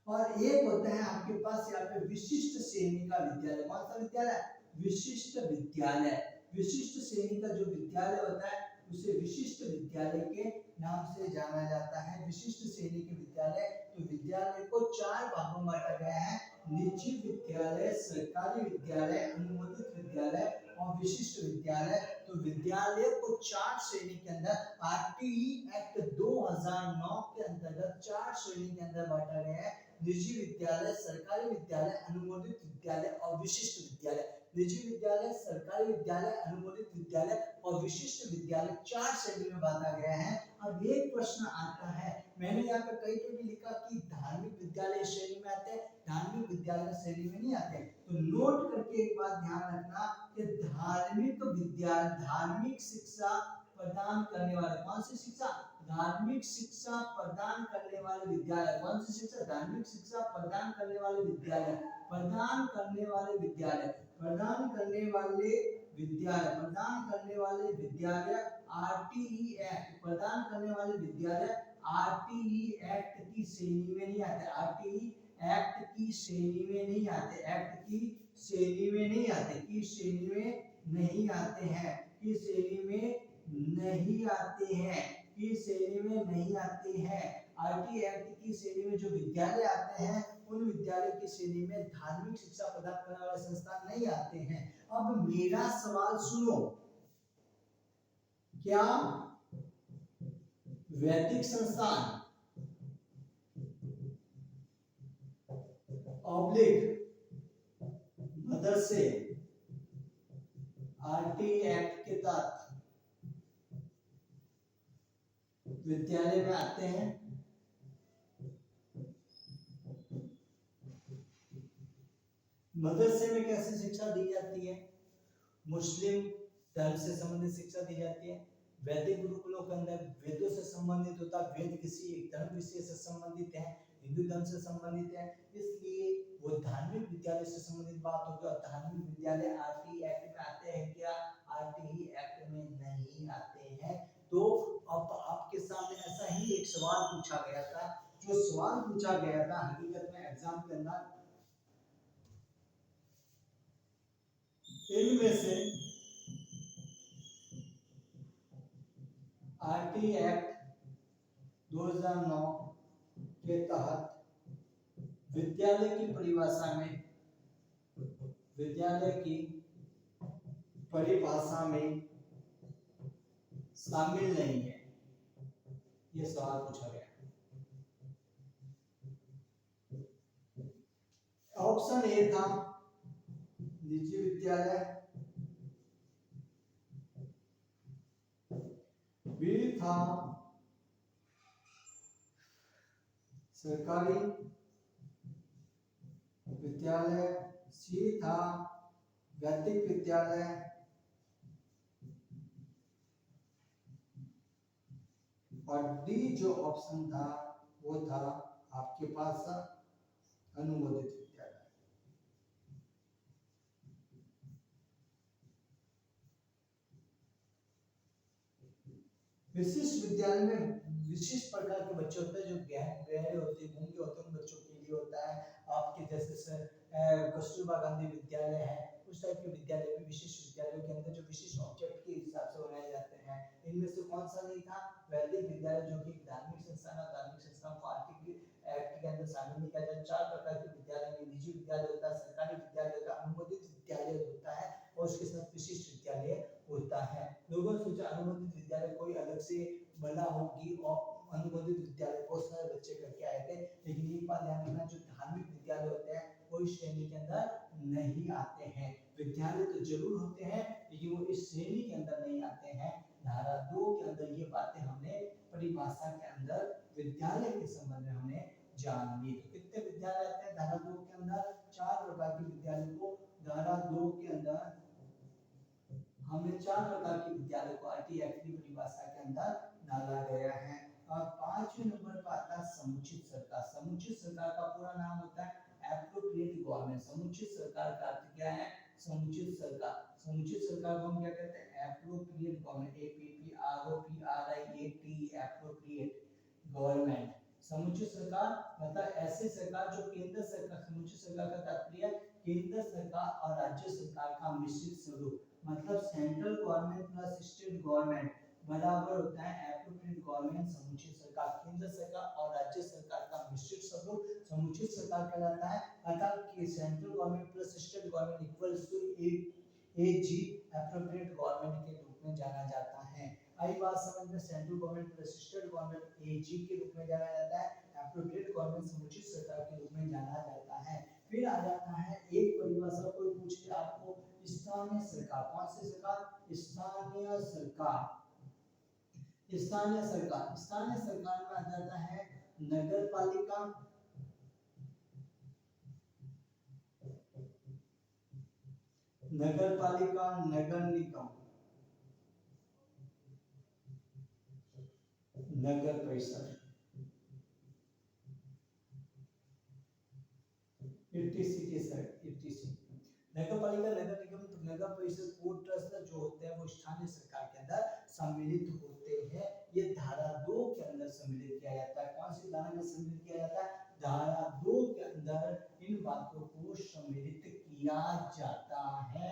और एक होता है आपके पास यहाँ पे विशिष्ट श्रेणी का विद्यालय। कौन सा विद्यालय? विशिष्ट विद्यालय। विशिष्ट श्रेणी का जो विद्यालय होता है उसे विशिष्ट विद्यालय के नाम से जाना जाता है। विशिष्ट श्रेणी के विद्यालय, तो विद्यालय को 4 भागों में बांटा गया है, निजी विद्यालय, सरकारी विद्यालय, अनुमोदित विद्यालय और विशिष्ट विद्यालय। तो विद्यालय को 4 श्रेणी के अंदर आरटीई एक्ट 2009 के अंतर्गत 4 श्रेणी के अंदर बांटा गया है। निजी विद्यालय, सरकारी विद्यालय, अनुमोदित विद्यालय और विशिष्ट विद्यालय। निजी विद्यालय, सरकारी विद्यालय, अनुमोदित विद्यालय और विशिष्ट विद्यालय 4 श्रेणी में बांटा गया है। अब एक प्रश्न आता है, मैंने यहाँ पर कहीं पे भी लिखा कि धार्मिक विद्यालय श्रेणी में आते हैं, धार्मिक विद्यालय श्रेणी में नहीं आते। तो नोट करके एक बात ध्यान रखना कि धार्मिक विद्यालय, धार्मिक शिक्षा प्रदान करने वाले, कौन सी शिक्षा? धार्मिक शिक्षा प्रदान करने वाले विद्यालय। कौन सी शिक्षा? धार्मिक शिक्षा प्रदान करने वाले विद्यालय। प्रदान करने वाले विद्यालय, प्रदान करने वाले विद्यालय, प्रदान करने वाले विद्यालय आरटीई एक्ट, प्रदान करने वाले विद्यालय आरटीई एक्ट की श्रेणी में नहीं आते। आरटीई एक्ट की श्रेणी में नहीं आते। एक्ट की श्रेणी में नहीं आते। की श्रेणी में नहीं आते हैं। की श्रेणी में नहीं आते हैं। की श्रेणी में नहीं आते हैं। आरटी एक्ट की श्रेणी में जो विद्यालय आते हैं उन विद्यालय की श्रेणी में धार्मिक शिक्षा प्रदान करने वाले संस्थान नहीं आते हैं। अब मेरा सवाल सुनो, क्या वैदिक संस्थान ऑब्लिक मदरसे आरटी एक्ट के तहत विद्यालय में आते हैं? मदरसे में कैसी शिक्षा दी जाती है? मुस्लिम धर्म से संबंधित शिक्षा दी जाती है। वैदिक गुरुकुलों के अंदर वेदों से संबंधित होता है, वेद किसी एक धर्म विषय से संबंधित है, हिंदू धर्म से संबंधित है, इसलिए वो धार्मिक विद्यालय से संबंधित बात होगी। और धार्मिक विद्यालय आरटी एक्ट में आते हैं क्या? आरटी एक्ट में नहीं आते हैं। तो अब आपके सामने ऐसा ही एक सवाल पूछा गया था, जो सवाल पूछा गया था हकीकत में एग्जाम के अंदर, इनमें से आरटी एक्ट 2009 के तहत विद्यालय की परिभाषा में, विद्यालय की परिभाषा में शामिल नहीं है, ये सवाल पूछा गया। ऑप्शन ए था निजी विद्यालय, बी था सरकारी विद्यालय, सी था वैदिक विद्यालय, और डी जो ऑप्शन था वो था आपके पास अनुमोदित विद्यालय। विशिष्ट विद्यालय में विशिष्ट प्रकार के बच्चे होते हैं, जो गहरे होते हैं, गूंगे होते हैं, उन बच्चों के लिए होता है। आपके जैसे कस्तूरबा गांधी विद्यालय है, उस टाइप के विद्यालय भी विशिष्ट विद्यालयों के अंदर जो विशिष्ट ऑब्जेक्ट के हिसाब से बनाए जाते हैं। इनमें से कौन सा नहीं था? वैदिक विद्यालय, जो कि धार्मिक संस्थान है, धार्मिक संस्थान को आर्टिकल एक्ट के अंदर शामिल नहीं किया जाता। चार प्रकार के विद्यालय में निजी विद्यालय होता है, सरकारी विद्यालय होता है, अनुमोदित विद्यालय होता है, और उसके साथ विशिष्ट विद्यालय होता है। लोगों ने सोचा अनुमोदित विद्यालय कोई अलग से बना होगी, और अनुमोदित विद्यालय बहुत सारे बच्चे करके आए थे। लेकिन एक बात ध्यान रखना, जो धार्मिक विद्यालय होते हैं वो इस श्रेणी के अंदर नहीं आते हैं। विद्यालय तो जरूर होते हैं, लेकिन वो इस श्रेणी के अंदर नहीं आते हैं। धारा 2 के अंदर ये बातें हमने परिभाषा के अंदर विद्यालय के संबंध में हमने जान ली। तो कितने विद्यालय आते हैं धारा 2 के अंदर? 4 प्रकार के विद्यालय को धारा 2 के अंदर हमने 4 प्रकार के विद्यालय को आरटी एक्ट की परिभाषा के अंदर डाला गया है। और 5वें नंबर पर आता है समुचित सरकार। समुचित सरकार का पूरा नाम होता है एप्रोप्रिएट गवर्नमेंट। समुचित सरकार का अर्थ क्या है? समुचित सरकार। समुचित सरकार को हम क्या कहते हैं? Appropriate government, APPROPRIAT, appropriate government. समुचित सरकार मतलब ऐसी सरकार जो केंद्र सरकार, समुचित सरकार का तात्पर्य केंद्र सरकार और राज्य सरकार का मिश्रित स्वरूप, मतलब central government plus state government बराबर होता है एप्रोप्रिएट गवर्नमेंट, समुचित सरकार। केंद्र सरकार और राज्य सरकार का मिश्रित स्वरूप समुचित सरकार कहलाता है। अर्थात कि central government plus state government equals to AG, appropriate government के रूप में जाना जाता है। आई बात समझ में? Central government plus state government AG के रूप में जाना जाता है, एप्रोप्रिएट गवर्नमेंट समुचित सरकार के रूप में जाना जाता है। फिर आ जाता है एक परिभाषा, कोई पूछ ले आपको, स्थानीय सरकार। कौन सी सरकार? स्थानीय सरकार। स्थानीय सरकार, स्थानीय सरकार में आ जाता है नगर पालिका, नगर पालिका, नगर निगम, नगर परिषद, etc. नगर पालिका, नगर निगम, नगर परिषद, बोर्ड, ट्रस्ट जो होते हैं वो स्थानीय सरकार के अंदर सम्मिलित होते हैं। ये धारा 2 के अंदर सम्मिलित किया जाता है। कौन सी धारा में सम्मिलित किया जाता है? धारा 2 के अंदर इन बातों को सम्मिलित किया जाता है।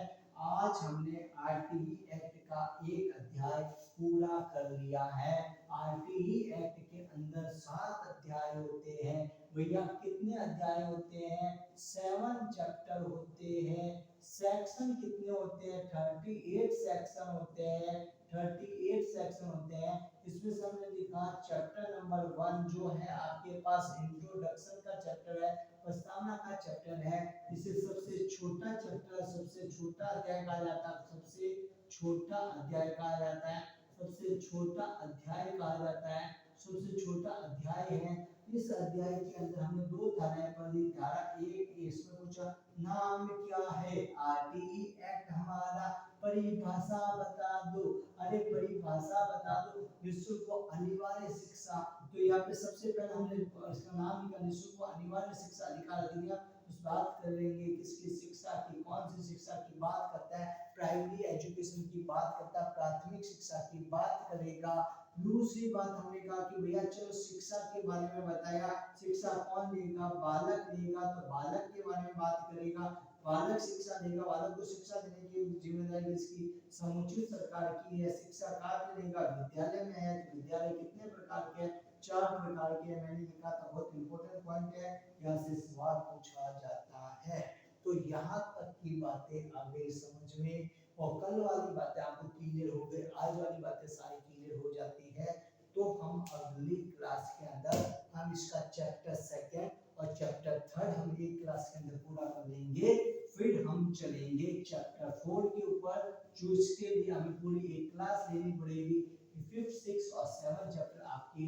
आज हमने आरटीई एक्ट का एक अध्याय पूरा कर लिया है। आरटीई एक्ट के अंदर 7 अध्याय होते हैं। भैया कितने अध्याय होते हैं? 7 चैप्टर होते हैं। सेक्शन कितने होते हैं? 38 सेक्शन होते हैं। 38 सेक्शन होते हैं। इसमें से हमने लिखा चैप्टर नंबर 1 जो है आपके पास इंट्रोडक्शन का चैप्टर है, प्रस्तावना का चैप्टर है। इसे सबसे छोटा चैप्टर, सबसे छोटा अध्याय कहा जाता है, सबसे छोटा अध्याय कहा जाता है, सबसे छोटा अध्याय कहा जाता है, सबसे छोटा अध्याय है। इस अध्याय के अंदर हमने 2 धाराएं पढ़ी। धारा 1 इसमें पूछा नाम क्या है? आरटीई एक्ट हमारा, परिभाषा बता दो। अरे परिभाषा बता दो। निःशुल्क व अनिवार्य शिक्षा, तो यहाँ पे सबसे पहले हमने इसका नाम लिखा, निःशुल्क व अनिवार्य शिक्षा अधिकार अधिनियम। उस बात करेंगे किसकी शिक्षा की, कौन सी शिक्षा की बात करता है? प्राइमरी एजुकेशन की बात करता है, प्राथमिक शिक्षा की बात करेगा। दूसरी बात हमने कहा कि भैया चलो शिक्षा के बारे में बताया, शिक्षा कौन देगा? बालक देगा, तो बालक के बारे में बात करेगा। बालक शिक्षा देगा, बालक को शिक्षा देने की जिम्मेदारी किसकी? समुचित सरकार की है। शिक्षा कहाँ देगा? विद्यालय में है। तो विद्यालय कितने प्रकार के हैं? 4 प्रकार के हैं। मैंने लिखा था, बहुत इंपॉर्टेंट पॉइंट है, यहाँ से सवाल पूछा जाता है। तो यहाँ तक की बातें आ गई समझ में, और कल वाली बातें आपको क्लियर हो गई, आज वाली बातें सारी क्लियर हो जाती है। तो हम अगली क्लास के अंदर हम इसका चैप्टर 2 और चैप्टर 3 हम एक क्लास के अंदर पूरा कर लेंगे। फिर हम चलेंगे चैप्टर 4 के ऊपर, जो इसके लिए हमें पूरी एक क्लास लेनी पड़ेगी। 5th 6th और 7th चैप्टर आपके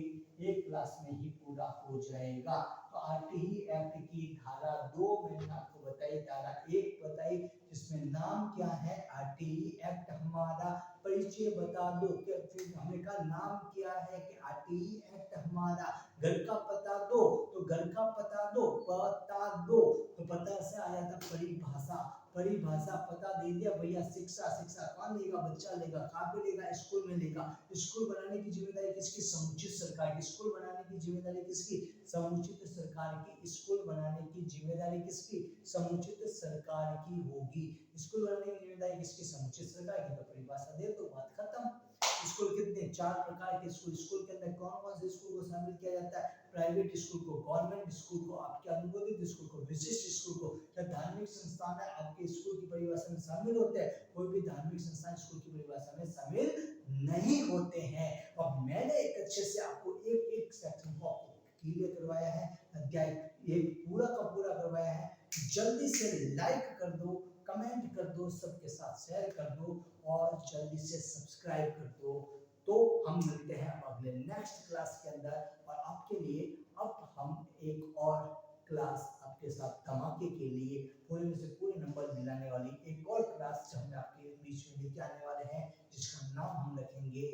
एक क्लास में ही पूरा हो जाएगा। तो आरटीई एक्ट की धारा 2 मैंने आपको बताई, धारा 1 बताई जिसमें नाम क्या है? आरटीई एक्ट हमारा, परिचय बता दो। फिर हमने कहा नाम क्या है? कि आरटीई एक्ट हमारा। घर का पता दो, तो घर का पता दो, पता दो, तो पता से आया था परिभाषा, परिभाषा पता दे दिया भैया। शिक्षा, शिक्षा कौन लेगा? बच्चा लेगा। कहाँ पे लेगा? स्कूल में लेगा। स्कूल बनाने की जिम्मेदारी किसकी? समुचित सरकार की। स्कूल बनाने की जिम्मेदारी किसकी? समुचित सरकार की। स्कूल बनाने की जिम्मेदारी किसकी? समुचित सरकार की होगी। स्कूल बनाने की जिम्मेदारी किसकी? समुचित सरकार की। तो परिभाषा दे तो बात खत्म। स्कूल कितने? 4 प्रकार के स्कूल। स्कूल के अंदर कौन कौन से स्कूल को शामिल किया जाता है? प्राइवेट स्कूल को, गवर्नमेंट स्कूल को, आपके अनुमोदित स्कूल को, विशिष्ट स्कूल को। क्या धार्मिक संस्थान है आपके स्कूल की परिभाषा में शामिल होते हैं? कोई भी धार्मिक संस्थान स्कूल की परिभाषा में शामिल नहीं होते हैं। और मैंने एक अच्छे से आपको एक एक सेक्शन को क्लियर करवाया है, अध्याय एक पूरा का पूरा करवाया है। जल्दी से लाइक कर दो, कमेंट कर दो, सबके साथ शेयर कर दो, और जल्दी से सब्सक्राइब कर दो। तो हम मिलते हैं अगले नेक्स्ट क्लास के अंदर, और आपके लिए अब हम एक और क्लास आपके साथ धमाके के लिए पूरे में से पूरे नंबर दिलाने वाली एक और क्लास हम आपके बीच में लेके आने वाले हैं, जिसका नाम हम रखेंगे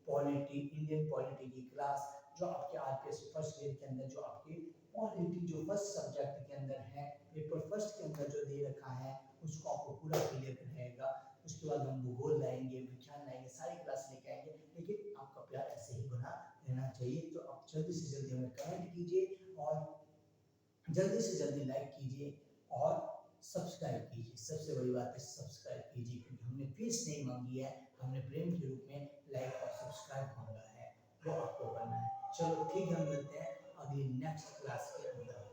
पॉलिटी, इंडियन पॉलिटी की क्लास, जो आपके आरपीएस फर्स्ट ईयर के अंदर, जो आपके पॉलिटी जो फर्स्ट सब्जेक्ट के अंदर है, पेपर फर्स्ट के अंदर जो दे रखा है, उसको आपको पूरा क्लियर रहेगा। उसके बाद हम भूगोल लाएंगे, विज्ञान लाएंगे, सारी क्लास लेके आएंगे। लेकिन आपका प्यार ऐसे ही बना रहना चाहिए। तो आप जल्दी से जल्दी हमें कमेंट कीजिए, और जल्दी से जल्दी लाइक कीजिए, और सब्सक्राइब कीजिए। सबसे बड़ी बात है सब्सक्राइब कीजिए, क्योंकि हमने फीस नहीं मांगी है, हमने प्रेम के रूप में लाइक और सब्सक्राइब मांगा है, वो आपको करना है। चलो ठीक है, हम मिलते हैं अगली नेक्स्ट क्लास के अंदर।